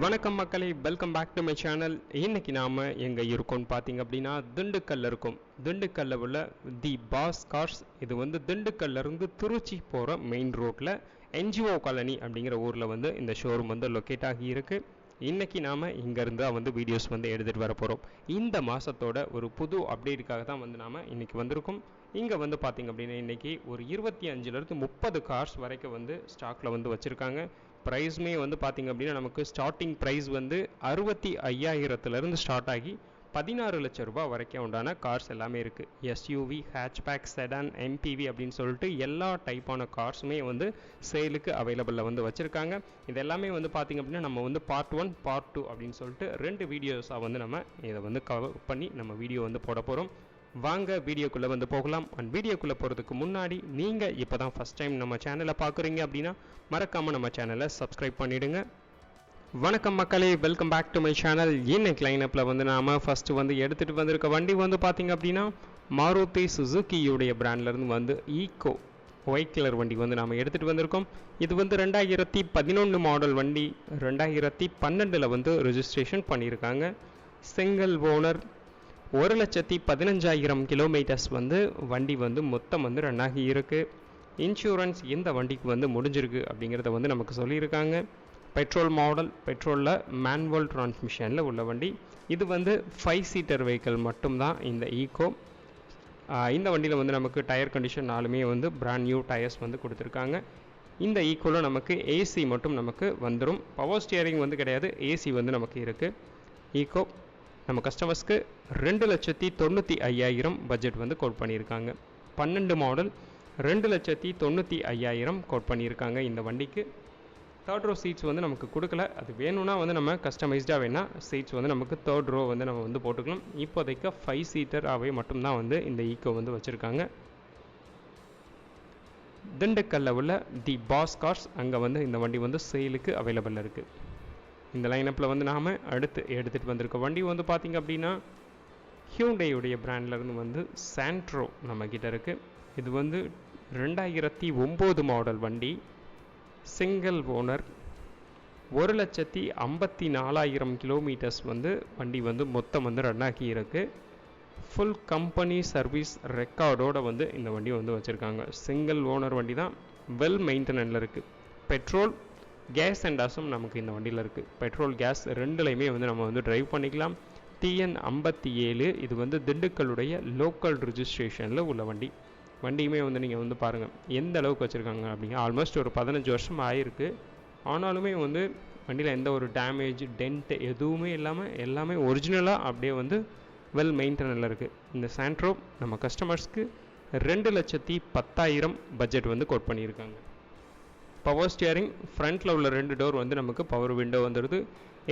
வணக்கம் மக்களே, welcome back to my channel. இன்னைக்கு நாம எங்க இருக்கோம்னு பார்த்தீங்க அப்படின்னா திண்டுக்கல்ல இருக்கும். திண்டுக்கல்ல உள்ள தி பாஸ் கார்ஸ். இது வந்து திண்டுக்கல்ல இருந்து திருச்சி போகிற மெயின் ரோட்டில் என்ஜிஓ காலனி அப்படிங்கிற ஊரில் வந்து இந்த ஷோரூம் வந்து லொக்கேட் ஆகி இருக்கு. இன்னைக்கு நாம இங்கேருந்து வந்து வீடியோஸ் வந்து எடுத்துகிட்டு வர போகிறோம். இந்த மாதத்தோட ஒரு புது அப்டேட்டுக்காக தான் வந்து நாம இன்னைக்கு வந்திருக்கோம். இங்கே வந்து பார்த்தீங்க அப்படின்னா இன்றைக்கி ஒரு 25லேருந்து 30 கார்ஸ் வரைக்கும் வந்து ஸ்டாக்கில் வந்து வச்சுருக்காங்க. ப்ரைஸுமே வந்து பார்த்திங்க அப்படின்னா நமக்கு ஸ்டார்டிங் ப்ரைஸ் வந்து 65,000லேருந்து ஸ்டார்ட் ஆகி 16 லட்சம் ரூபாய் வரைக்கும் உண்டான கார்ஸ் எல்லாமே இருக்குது. எஸ்யூவி, ஹேட்ச்பேக், செடான், எம்பிவி அப்படின்னு சொல்லிட்டு எல்லா டைப்பான கார்ஸுமே வந்து சேலுக்கு அவைலபிளில் வந்து வச்சுருக்காங்க. இது எல்லாமே வந்து பார்த்திங்க அப்படின்னா நம்ம வந்து பார்ட் 1 பார்ட் 2 அப்படின்னு சொல்லிட்டு 2 வீடியோஸாக வந்து நம்ம இதை வந்து கவர் பண்ணி நம்ம வீடியோ வந்து போட போகிறோம். வாங்க வீடியோக்குள்ளே வந்து போகலாம். அண்ட் வீடியோக்குள்ளே போகிறதுக்கு முன்னாடி நீங்கள் இப்போ தான் ஃபஸ்ட் டைம் நம்ம சேனலை பார்க்குறீங்க அப்படின்னா மறக்காமல் நம்ம சேனலை சப்ஸ்கிரைப் பண்ணிவிடுங்க. வணக்கம் மக்களே, welcome back to my channel. இன்னைக்கு லைனப்பில் வந்து நாம் ஃபஸ்ட்டு வந்து எடுத்துகிட்டு வந்திருக்க வண்டி வந்து பார்த்திங்க அப்படின்னா மாருதி சுசுகியுடைய பிராண்ட்லேருந்து வந்து ஈக்கோ ஒயிட் கலர் வண்டி வந்து நாம் எடுத்துகிட்டு வந்திருக்கோம். இது வந்து 2011 மாடல் வண்டி. 2012 வந்து ரெஜிஸ்ட்ரேஷன் பண்ணியிருக்காங்க. Single owner. 1,15,000 கிலோமீட்டர்ஸ் வந்து வண்டி வந்து மொத்தம் வந்து ரன் ஆகி இருக்குது. இன்சூரன்ஸ் இந்த வண்டிக்கு வந்து முடிஞ்சிருக்கு அப்படிங்கிறத வந்து நமக்கு சொல்லியிருக்காங்க. பெட்ரோல் மாடல், பெட்ரோலில் மேனுவல் டிரான்ஸ்மிஷனில் உள்ள வண்டி. இது வந்து 5 சீட்டர் வெஹிக்கிள் மட்டும்தான் இந்த ஈக்கோ. இந்த வண்டியில் வந்து நமக்கு டயர் கண்டிஷன் நாலுமே வந்து பிராண்ட் நியூ டயர்ஸ் வந்து கொடுத்துருக்காங்க. இந்த ஈக்கோவில் நமக்கு ஏசி மட்டும் நமக்கு வந்துடும். பவர் ஸ்டியரிங் வந்து கிடையாது, ஏசி வந்து நமக்கு இருக்குது. ஈக்கோ நம்ம கஸ்டமர்ஸ்க்கு 2,95,000 பட்ஜெட் வந்து கோட் பண்ணியிருக்காங்க. 12 மாடல், 2,95,000 கோட் பண்ணியிருக்காங்க இந்த வண்டிக்கு. தேர்ட் ரோ சீட்ஸ் வந்து நமக்கு கொடுக்கல. அது வேணும்னா வந்து நம்ம கஸ்டமைஸ்டாக வேணால் சீட்ஸ் வந்து நமக்கு தேர்ட் ரோ வந்து நம்ம வந்து போட்டுக்கலாம். இப்போதைக்கு 5 சீட்டராகவே மட்டும்தான் வந்து இந்த ஈக்கோ வந்து வச்சுருக்காங்க. திண்டுக்கல்ல உள்ள தி பாஸ் கார்ஸ், அங்கே வந்து இந்த வண்டி வந்து சேலுக்கு அவைலபிள் இருக்குது. இந்த லைனப்பில் வந்து நாம் அடுத்து எடுத்துகிட்டு வந்திருக்க வண்டி வந்து பார்த்திங்க அப்படின்னா ஹியூண்டையுடைய பிராண்ட்லேருந்து வந்து சாண்ட்ரோ நம்மக்கிட்ட இருக்குது. இது வந்து 2009 மாடல் வண்டி. Single owner. 1,54,000 கிலோமீட்டர்ஸ் வந்து வண்டி வந்து மொத்தம் வந்து ரன் ஆகி இருக்குது. ஃபுல் கம்பெனி சர்வீஸ் ரெக்கார்டோடு வந்து இந்த வண்டி வந்து வச்சுருக்காங்க. சிங்கிள் ஓனர் வண்டி தான், வெல் மெயின்டெனன்ஸில் இருக்குது. பெட்ரோல், கேஸ் அண்டாஸும் நமக்கு இந்த வண்டியில் இருக்குது. பெட்ரோல், கேஸ் ரெண்டுலையுமே வந்து நம்ம வந்து டிரைவ் பண்ணிக்கலாம். TN57. இது வந்து திண்டுக்கல்லுடைய லோக்கல் ரிஜிஸ்ட்ரேஷனில் உள்ள வண்டி. வண்டியுமே வந்து நீங்கள் வந்து பாருங்கள் எந்த அளவுக்கு வச்சுருக்காங்க அப்படிங்க. ஆல்மோஸ்ட் ஒரு 15 வருஷம் ஆகிருக்கு. ஆனாலுமே வந்து வண்டியில் எந்த ஒரு டேமேஜ், டென்ட் எதுவுமே இல்லாமல் எல்லாமே ஒரிஜினலாக அப்படியே வந்து வெல் மெயின்டெனனில் இருக்குது. இந்த சாண்ட்ரோ நம்ம கஸ்டமர்ஸ்க்கு 2,10,000 பட்ஜெட் வந்து கோட் பண்ணியிருக்காங்க. பவர் ஸ்டியரிங், ஃப்ரண்ட்டில் உள்ள 2 டோர் வந்து நமக்கு பவர் விண்டோ வந்துடுது.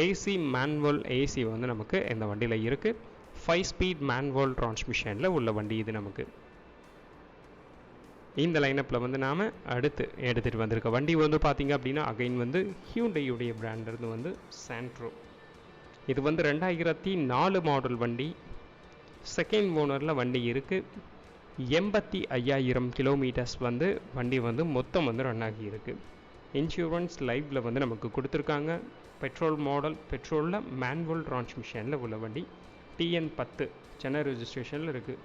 ஏசி, மேனுவல் ஏசி வந்து நமக்கு இந்த வண்டியில் இருக்குது. 5 ஸ்பீட் மேனுவல் டிரான்ஸ்மிஷனில் உள்ள வண்டி இது நமக்கு. இந்த லைனப்பில் வந்து நாம் அடுத்து எடுத்துகிட்டு வந்திருக்க வண்டி வந்து பார்த்திங்க அப்படின்னா அகைன் வந்து ஹியூண்டையுடைய பிராண்ட்லேருந்து வந்து சாண்ட்ரோ. இது வந்து 2004 மாடல் வண்டி. செகண்ட் ஓனரில் வண்டி இருக்குது. 85,000 கிலோமீட்டர்ஸ் வந்து வண்டி வந்து மொத்தம் வந்து ரன் ஆகி இருக்குது. இன்சூரன்ஸ் லைவில் வந்து நமக்கு கொடுத்துருக்காங்க. பெட்ரோல் மாடல், பெட்ரோலில் மேனுவல் டிரான்ஸ்மிஷனில் உள்ள வண்டி. TN10 சென்னை ரெஜிஸ்ட்ரேஷனில் இருக்குது.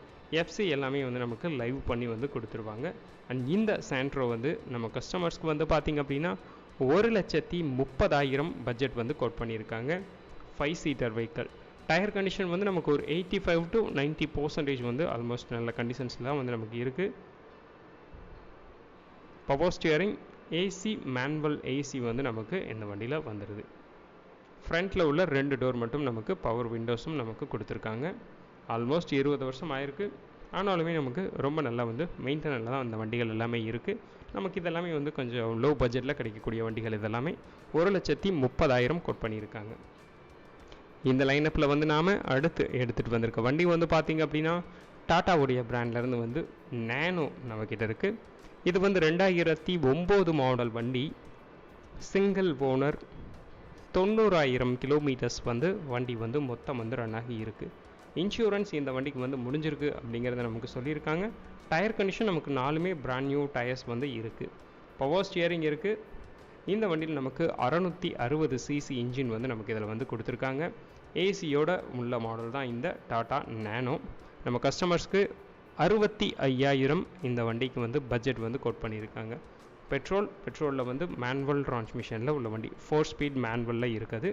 FC எல்லாமே வந்து நமக்கு லைவ் பண்ணி வந்து கொடுத்துருவாங்க. அண்ட் இந்த சாண்ட்ரோ வந்து நம்ம கஸ்டமர்ஸ்க்கு வந்து பார்த்திங்க அப்படின்னா 1,30,000 பட்ஜெட் வந்து கோட் பண்ணியிருக்காங்க. 5 சீட்டர் வெஹிக்கிள். டயர் கண்டிஷன் வந்து நமக்கு ஒரு 85 to 90% வந்து ஆல்மோஸ்ட் நல்ல கண்டிஷன்ஸில் தான் வந்து நமக்கு இருக்குது. Power steering, AC, manual AC வந்து நமக்கு இந்த வண்டியில் வந்துடுது. ஃப்ரண்ட்டில் உள்ள 2 டோர் மட்டும் நமக்கு பவர் விண்டோஸும் நமக்கு கொடுத்துருக்காங்க. ஆல்மோஸ்ட் 20 வருஷம் ஆயிருக்கு. ஆனாலுமே நமக்கு ரொம்ப நல்லா வந்து மெயின்டெனனில் தான் அந்த வண்டிகள் எல்லாமே இருக்குது. நமக்கு இதெல்லாமே வந்து கொஞ்சம் லோ பட்ஜெட்டில் கிடைக்கக்கூடிய வண்டிகள். இதெல்லாமே 1,30,000 கோட் பண்ணியிருக்காங்க. இந்த லைனப்பில் வந்து நாம் அடுத்து எடுத்துகிட்டு வந்திருக்க வண்டி வந்து பார்த்திங்க அப்படின்னா டாட்டாவுடைய பிராண்ட்லேருந்து வந்து நேனோ நம்மக்கிட்ட இருக்குது. இது வந்து 2009 மாடல் வண்டி. Single owner. 90,000 கிலோமீட்டர்ஸ் வந்து வண்டி வந்து மொத்தம் வந்து ரன் ஆகி இருக்குது. இன்சூரன்ஸ் இந்த வண்டிக்கு வந்து முடிஞ்சிருக்கு அப்படிங்கிறத நமக்கு சொல்லியிருக்காங்க. டயர் கண்டிஷன் நமக்கு நாலுமே பிராண்ட் நியூ டயர்ஸ் வந்து இருக்குது. பவர் ஸ்டியரிங் இருக்குது. இந்த வண்டியில் நமக்கு 660 சிசி இன்ஜின் வந்து நமக்கு இதில் வந்து கொடுத்துருக்காங்க. ஏசியோட உள்ள மாடல் தான் இந்த டாடா நேனோ. நம்ம கஸ்டமர்ஸ்க்கு 65,000 இந்த வண்டிக்கு வந்து பட்ஜெட் வந்து கோட் பண்ணியிருக்காங்க. பெட்ரோலில் வந்து மேனுவல் டிரான்ஸ்மிஷனில் உள்ள வண்டி, 4 ஸ்பீட் மேனுவலில் இருக்குது.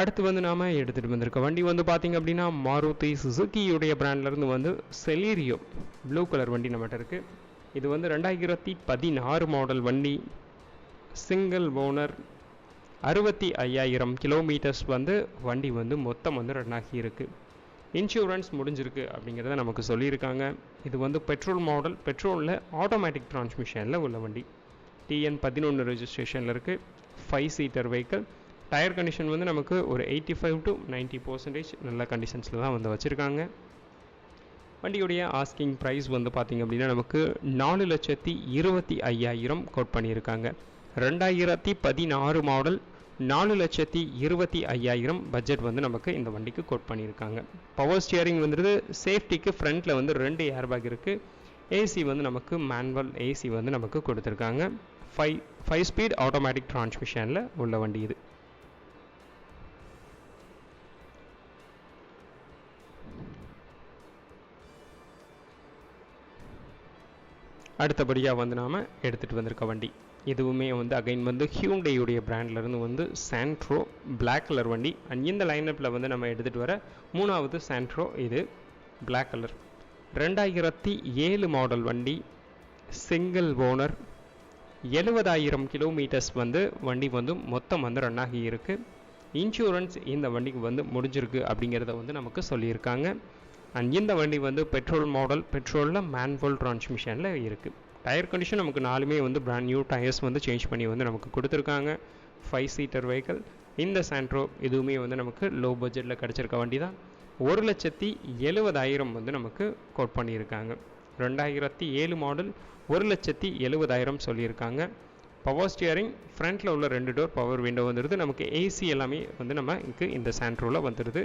அடுத்து வந்து நாம் எடுத்துகிட்டு வந்திருக்க வண்டி வந்து பார்த்திங்க அப்படின்னா மாருதி சுசுக்கியுடைய பிராண்ட்லேருந்து வந்து செலீரியோ ப்ளூ கலர் வண்டி நம்மகிட்ட இருக்குது. இது வந்து 2016 மாடல் வண்டி, சிங்கிள் ஓனர், 65,000 கிலோமீட்டர்ஸ் வந்து வண்டி வந்து மொத்தம் வந்து ரன் ஆகி இருக்குது. இன்சூரன்ஸ் முடிஞ்சிருக்கு அப்படிங்கிறத நமக்கு சொல்லியிருக்காங்க. இது வந்து பெட்ரோல் மாடல், பெட்ரோலில் ஆட்டோமேட்டிக் டிரான்ஸ்மிஷனில் உள்ள வண்டி, TN11 ரெஜிஸ்ட்ரேஷனில் இருக்குது. 5 சீட்டர் வெஹிக்கிள். டயர் கண்டிஷன் வந்து நமக்கு ஒரு 85 to 90% நல்ல கண்டிஷன்ஸில் தான் வந்து வச்சுருக்காங்க. வண்டியுடைய ஆஸ்கிங் ப்ரைஸ் வந்து பார்த்திங்க அப்படின்னா நமக்கு 4,25,000 கோட் பண்ணியிருக்காங்க. 2016 மாடல், 4,25,000 பட்ஜெட் வந்து நமக்கு இந்த வண்டிக்கு கோட் பண்ணியிருக்காங்க. பவர் ஸ்டியரிங் வந்துடுது. சேஃப்டிக்கு ஃப்ரண்ட்டில் வந்து 2 ஏர்பேக் இருக்குது. ஏசி வந்து நமக்கு மேனுவல் ஏசி வந்து நமக்கு கொடுத்துருக்காங்க. 5 ஸ்பீட் ஆட்டோமேட்டிக் டிரான்ஸ்மிஷனில் உள்ள வண்டி இது. அடுத்தபடியாக வந்து நாம் எடுத்துகிட்டு வந்திருக்க வண்டி, இதுவுமே வந்து அகைன் வந்து ஹியூண்டையுடைய பிராண்ட்லேருந்து வந்து சாண்ட்ரோ பிளாக் கலர் வண்டி. அண்ட் இந்த லைனப்பில் வந்து நம்ம எடுத்துகிட்டு வர 3வது சாண்ட்ரோ, இது பிளாக் கலர். 2007 மாடல் வண்டி, சிங்கிள் ஓனர், 70,000 கிலோமீட்டர்ஸ் வந்து வண்டி வந்து மொத்தம் வந்து ரன் ஆகி இருக்குது. இன்சூரன்ஸ் இந்த வண்டிக்கு வந்து முடிஞ்சிருக்கு அப்படிங்கிறத வந்து நமக்கு சொல்லியிருக்காங்க. அண்ட் இந்த வண்டி வந்து பெட்ரோல் மாடல், பெட்ரோலில் மேனுவல் டிரான்ஸ்மிஷனில் இருக்குது. டயர் கண்டிஷன் நமக்கு 4மே வந்து பிராண்ட் நியூ டயர்ஸ் வந்து சேஞ்ச் பண்ணி வந்து நமக்கு கொடுத்துருக்காங்க. 5 சீட்டர் வெஹிக்கிள். இந்த சாண்ட்ரோ இதுவுமே வந்து நமக்கு லோ பட்ஜெட்டில் கிடச்சிருக்க வண்டி தான். 1,70,000 வந்து நமக்கு கோட் பண்ணியிருக்காங்க. 2007 மாடல், 1,70,000 சொல்லியிருக்காங்க. பவர் ஸ்டியரிங், ஃப்ரண்ட்டில் உள்ள 2 டோர் பவர் விண்டோ வந்துடுது. நமக்கு ஏசி எல்லாமே வந்து நமக்கு இந்த சாண்ட்ரோவில் வந்துடுது.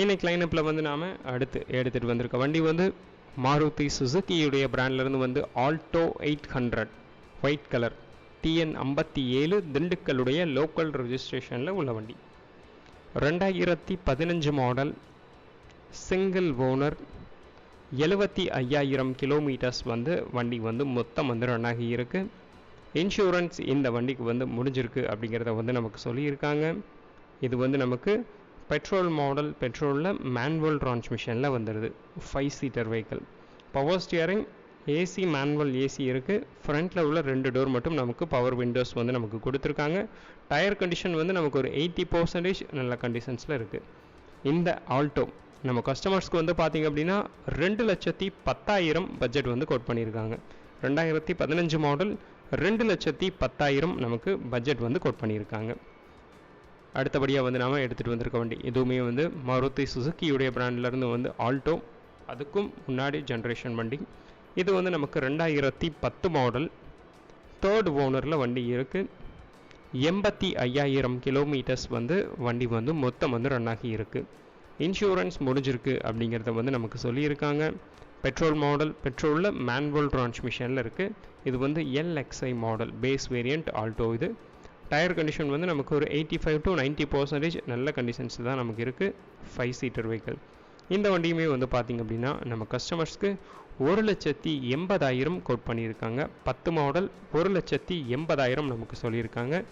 இன்னைக்கு லைனப்பில் வந்து நாம் அடுத்து எடுத்துகிட்டு வந்திருக்க வண்டி வந்து மாருதி சுசுக்கியுடைய பிராண்ட்லேருந்து வந்து ஆல்டோ 800 ஒயிட் கலர், TN57 திண்டுக்கல்லுடைய லோக்கல் ரெஜிஸ்ட்ரேஷனில் உள்ள வண்டி. 2015 மாடல், சிங்கிள் ஓனர், 75,000 கிலோமீட்டர்ஸ் வந்து வண்டி வந்து மொத்தம் வந்து ரன் ஆகி இருக்குது. இன்சூரன்ஸ் இந்த வண்டிக்கு வந்து முடிஞ்சிருக்கு அப்படிங்கிறத வந்து நமக்கு சொல்லியிருக்காங்க. இது வந்து நமக்கு பெட்ரோல் மாடல், பெட்ரோலில் மேனுவல் டிரான்ஸ்மிஷனில் வந்துடுது. 5 seater vehicle. Power steering, AC manual AC இருக்குது. ஃப்ரண்ட்டில் உள்ள 2 டோர் மட்டும் நமக்கு பவர் விண்டோஸ் வந்து நமக்கு கொடுத்துருக்காங்க. டயர் கண்டிஷன் வந்து நமக்கு ஒரு 80% நல்ல கண்டிஷன்ஸில் இருக்குது. இந்த ஆல்டோ நம்ம கஸ்டமர்ஸ்க்கு வந்து பார்த்திங்க அப்படின்னா 2,10,000 பட்ஜெட் வந்து கோட் பண்ணியிருக்காங்க. 2015 மாடல், 2,10,000 நமக்கு பட்ஜெட் வந்து கோட் பண்ணியிருக்காங்க. அடுத்தபடியாக வந்து நாம் எடுத்துகிட்டு வந்திருக்க வண்டி இதுவுமே வந்து மாருதி சுசுக்கியுடைய பிராண்ட்லேருந்து வந்து ஆல்டோ, அதுக்கும் முன்னாடி ஜென்ரேஷன் வண்டி. இது வந்து நமக்கு 2010 மாடல், 3rd ஓனரில் வண்டி இருக்குது. 85,000 கிலோமீட்டர்ஸ் வந்து வண்டி வந்து மொத்தம் வந்து ரன் ஆகி இருக்குது. இன்சூரன்ஸ் முடிஞ்சிருக்கு அப்படிங்கிறத வந்து நமக்கு சொல்லியிருக்காங்க. பெட்ரோல் மாடல், பெட்ரோலில் மேனுவல் டிரான்ஸ்மிஷனில் இருக்குது. இது வந்து LXI model base variant Alto. இது டயர் கண்டிஷன் வந்து நமக்கு ஒரு 85 to 90% நல்ல கண்டிஷன்ஸ் தான் நமக்கு இருக்குது. 5 சீட்டர் வெஹிக்கிள். இந்த வண்டியுமே வந்து பார்த்திங்க அப்படின்னா நம்ம கஸ்டமர்ஸ்க்கு 1,80,000 கோட் பண்ணியிருக்காங்க. 10 மாடல், 1,80,000 நமக்கு சொல்லியிருக்காங்க.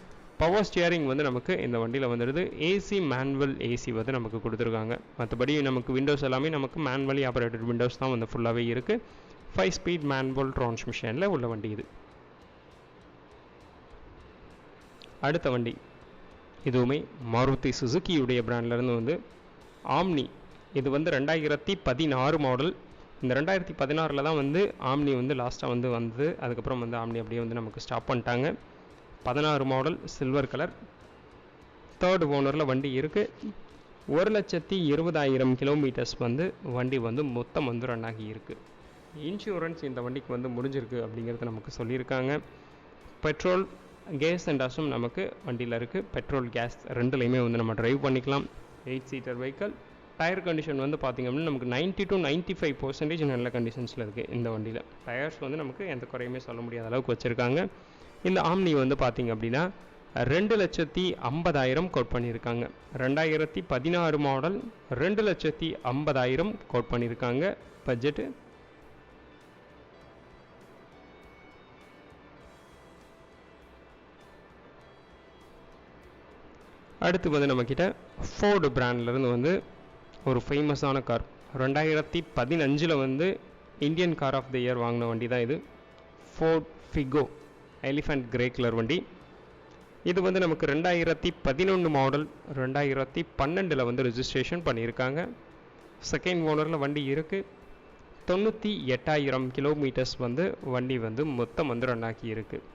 பவர் ஸ்டியரிங் வந்து நமக்கு இந்த வண்டியில் வந்துடுது. ஏசி மேனுவல் ஏசி வந்து நமக்கு கொடுத்துருக்காங்க. மற்றபடி நமக்கு விண்டோஸ் எல்லாமே நமக்கு மேனுவலி ஆப்ரேட்டட் விண்டோஸ் தான் வந்து ஃபுல்லாகவே இருக்குது. 5 ஸ்பீட் மேனுவல் டிரான்ஸ்மிஷனில் உள்ள வண்டி இது. அடுத்த வண்டி இதுவுமே மாருதி சுசுக்கியுடைய பிராண்ட்லேருந்து வந்து ஆம்னி. இது வந்து 2016 மாடல். இந்த 2016 தான் வந்து ஆம்னி வந்து லாஸ்ட்டாக வந்து வந்தது. அதுக்கப்புறம் வந்து ஆம்னி அப்படியே வந்து நமக்கு ஸ்டாப் பண்ணிட்டாங்க. 16 மாடல், சில்வர் கலர், 3rd ஓனரில் வண்டி இருக்குது. 1,20,000 கிலோமீட்டர்ஸ் வந்து வண்டி வந்து மொத்தம் வந்து ரன் ஆகி இருக்குது. இன்சூரன்ஸ் இந்த வண்டிக்கு வந்து முடிஞ்சிருக்கு அப்படிங்கிறது நமக்கு சொல்லியிருக்காங்க. பெட்ரோல் கேஸ் சென்டார்ஸும் நமக்கு வண்டியில் இருக்குது. பெட்ரோல் கேஸ் ரெண்டுலேயுமே வந்து நம்ம ட்ரைவ் பண்ணிக்கலாம். 8 சீட்டர் வெஹிக்கல். டயர் கண்டிஷன் வந்து பார்த்திங்க அப்படின்னா நமக்கு 90 to 95% நல்ல கண்டிஷன்ஸில் இருக்குது இந்த வண்டியில். டயர்ஸ் வந்து நமக்கு எந்த குறையுமே சொல்ல முடியாத அளவுக்கு வச்சுருக்காங்க. இந்த ஆம்னி வந்து பார்த்திங்க அப்படின்னா 2,50,000 கோட் பண்ணியிருக்காங்க. 2016 மாடல் 2,50,000 கோட் பண்ணியிருக்காங்க பட்ஜெட்டு. அடுத்து வந்து நம்மக்கிட்ட ஃபோர்டு பிராண்ட்லேருந்து வந்து ஒரு ஃபேமஸான கார். 2015 வந்து Indian car of the year வாங்கின வண்டி தான் இது. Ford Figo elephant grey colour வண்டி. இது வந்து நமக்கு 2011 மாடல் 2012 வந்து ரெஜிஸ்ட்ரேஷன் பண்ணியிருக்காங்க. செகண்ட் ஓனரில் வண்டி இருக்குது. 98,000 கிலோமீட்டர்ஸ் வந்து வண்டி வந்து மொத்தம் வந்து ரன் ஆக்கி இருக்குது.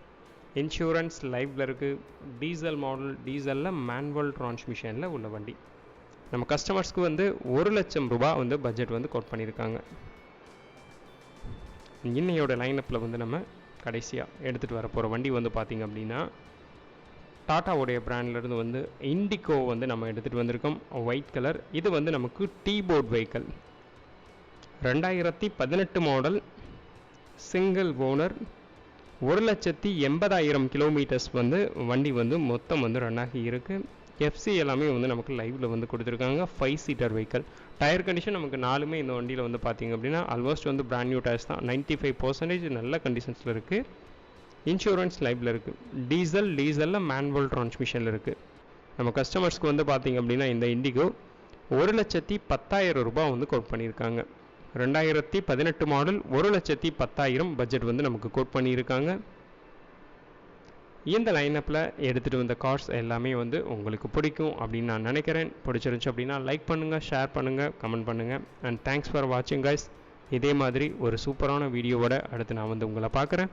இன்சூரன்ஸ் லைவில் இருக்குது. டீசல் மாடல், டீசலில் மேனுவல் டிரான்ஸ்மிஷனில் உள்ள வண்டி. நம்ம கஸ்டமர்ஸ்க்கு வந்து 1,00,000 ரூபாய் வந்து பட்ஜெட் வந்து கோட் பண்ணியிருக்காங்க. இன்னையோட லைனப்பில் வந்து நம்ம கடைசியாக எடுத்துகிட்டு வர போகிற வண்டி வந்து பார்த்திங்க அப்படின்னா டாட்டாவுடைய பிராண்ட்லேருந்து வந்து இண்டிகோ வந்து நம்ம எடுத்துகிட்டு வந்திருக்கோம். White colour. இது வந்து நமக்கு deport vehicle. 2018 model, single owner, 1,80,000 kilometres வந்து வண்டி வந்து மொத்தம் வந்து ரன் ஆகி இருக்குது. எஃப்சி எல்லாமே வந்து நமக்கு லைவில் வந்து கொடுத்துருக்காங்க. 5 சீட்டர் வெஹிக்கல். டயர் கண்டிஷன் நமக்கு 4மே இந்த வண்டியில் வந்து பார்த்திங்க அப்படின்னா ஆல்மோஸ்ட் வந்து பிராண்ட் நியூ டயர்ஸ் தான். 95% நல்ல கண்டிஷன்ஸில் இருக்குது. இன்சூரன்ஸ் லைவில் இருக்குது. டீசலில் மேனுவல் டிரான்ஸ்மிஷனில் இருக்குது. நம்ம கஸ்டமர்ஸ்க்கு வந்து பார்த்திங்க அப்படின்னா இந்த இண்டிகோ 1,10,000 ரூபாய் வந்து கோட் பண்ணியிருக்காங்க. 2018 மாடல் 1,10,000 பட்ஜெட் வந்து நமக்கு கோட் பண்ணியிருக்காங்க. இந்த லைனப்பில் எடுத்துகிட்டு வந்த கார்ஸ் எல்லாமே வந்து உங்களுக்கு பிடிக்கும் அப்படின்னு நான் நினைக்கிறேன். பிடிச்சிருந்துச்சு அப்படின்னா லைக் பண்ணுங்கள், ஷேர் பண்ணுங்கள், கமெண்ட் பண்ணுங்கள். அண்ட் தேங்க்ஸ் ஃபார் வாட்சிங் கைஸ். இதே மாதிரி ஒரு சூப்பரான வீடியோவோட அடுத்து நான் வந்து உங்களை பார்க்குறேன்.